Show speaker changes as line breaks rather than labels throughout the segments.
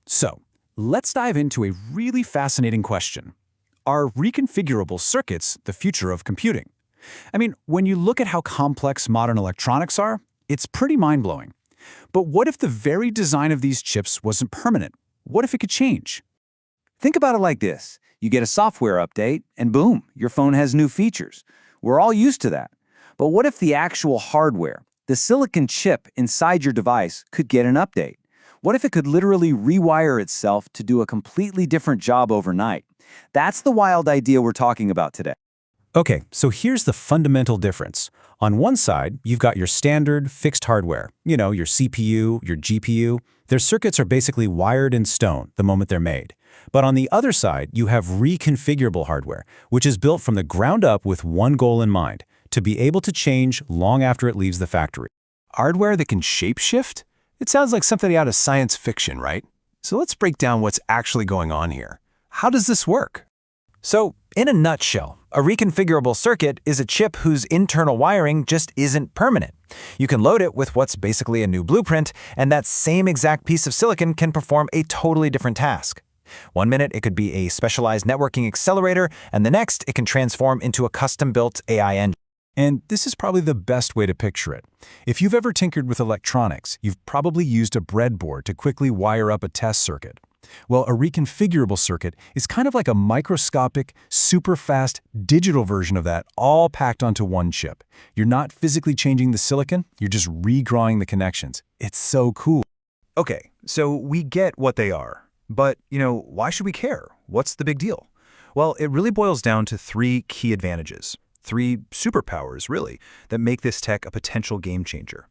So, let's dive into a really fascinating question. Are reconfigurable circuits the future of computing? I mean, when you look at how complex modern electronics are, it's pretty mind-blowing. But what if the very design of these chips wasn't permanent? What if it could change?
Think about it like this. You get a software update, and boom, your phone has new features. We're all used to that. But what if the actual hardware, the silicon chip inside your device, could get an update? What if it could literally rewire itself to do a completely different job overnight? That's the wild idea we're talking about today.
Okay, so here's the fundamental difference. On one side, you've got your standard, fixed hardware. Your CPU, your GPU. Their circuits are basically wired in stone the moment they're made. But on the other side, you have reconfigurable hardware, which is built from the ground up with one goal in mind, to be able to change long after it leaves the factory.
Hardware that can shapeshift? It sounds like something out of science fiction, right? So let's break down what's actually going on here. How does this work?
So, in a nutshell, a reconfigurable circuit is a chip whose internal wiring just isn't permanent. You can load it with what's basically a new blueprint, and that same exact piece of silicon can perform a totally different task. One minute it could be a specialized networking accelerator, and the next it can transform into a custom-built AI engine.
And this is probably the best way to picture it. If you've ever tinkered with electronics, you've probably used a breadboard to quickly wire up a test circuit. Well, a reconfigurable circuit is kind of like a microscopic, super fast digital version of that, all packed onto one chip. You're not physically changing the silicon, you're just redrawing the connections. It's so cool.
Okay, so we get what they are. But, why should we care? What's the big deal? Well, it really boils down to three key advantages. Three superpowers, really, that make this tech a potential game changer.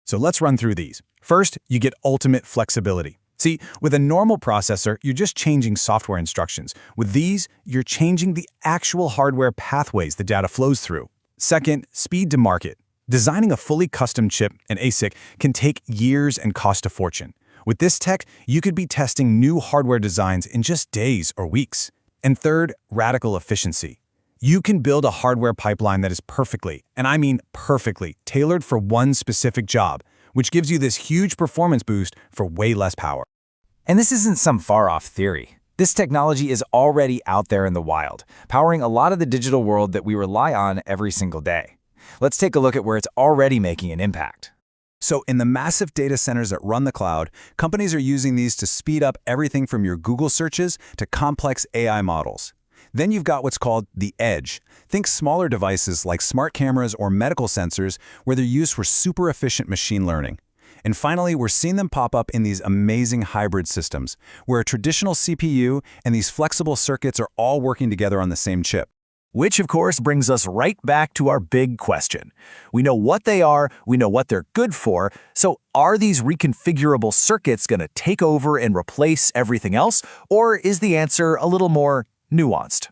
So let's run through these. First, you get ultimate flexibility. See, with a normal processor, you're just changing software instructions. With these, you're changing the actual hardware pathways the data flows through. Second, speed to market. Designing a fully custom chip, an ASIC, can take years and cost a fortune. With this tech, you could be testing new hardware designs in just days or weeks. And third, radical efficiency. You can build a hardware pipeline that is perfectly, and I mean perfectly, tailored for one specific job, which gives you this huge performance boost for way less power.
And this isn't some far-off theory. This technology is already out there in the wild, powering a lot of the digital world that we rely on every single day. Let's take a look at where it's already making an impact.
So in the massive data centers that run the cloud, companies are using these to speed up everything from your Google searches to complex AI models. Then you've got what's called the edge. Think smaller devices like smart cameras or medical sensors where they're used for super efficient machine learning. And finally, we're seeing them pop up in these amazing hybrid systems, where a traditional CPU and these flexible circuits are all working together on the same chip.
Which, of course, brings us right back to our big question. We know what they are, we know what they're good for, so are these reconfigurable circuits going to take over and replace everything else, or is the answer a little more nuanced?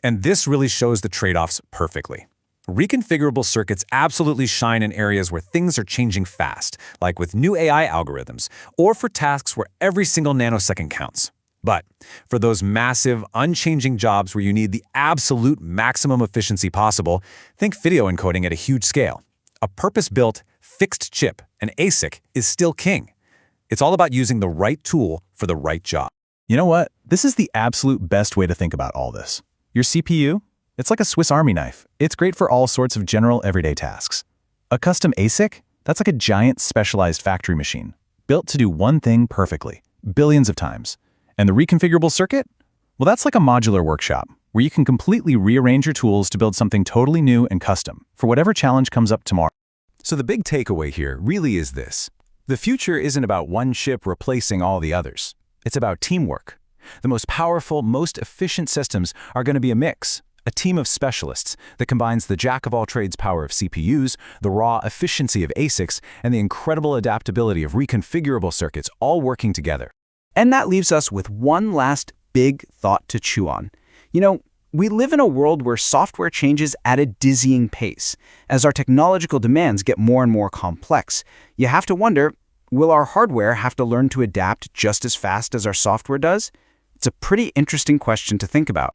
And this really shows the trade-offs perfectly. Reconfigurable circuits absolutely shine in areas where things are changing fast, like with new AI algorithms, or for tasks where every single nanosecond counts. But for those massive, unchanging jobs where you need the absolute maximum efficiency possible, think video encoding at a huge scale. A purpose-built, fixed chip, an ASIC, is still king. It's all about using the right tool for the right job.
You know what? This is the absolute best way to think about all this. Your CPU? It's like a Swiss Army knife. It's great for all sorts of general everyday tasks. A custom ASIC? That's like a giant specialized factory machine, built to do one thing perfectly, billions of times. And the reconfigurable circuit? Well, that's like a modular workshop, where you can completely rearrange your tools to build something totally new and custom for whatever challenge comes up tomorrow.
So the big takeaway here really is this. The future isn't about one chip replacing all the others. It's about teamwork. The most powerful, most efficient systems are going to be a mix. A team of specialists that combines the jack-of-all-trades power of CPUs, the raw efficiency of ASICs, and the incredible adaptability of reconfigurable circuits all working together.
And that leaves us with one last big thought to chew on. We live in a world where software changes at a dizzying pace. As our technological demands get more and more complex, you have to wonder, will our hardware have to learn to adapt just as fast as our software does? It's a pretty interesting question to think about.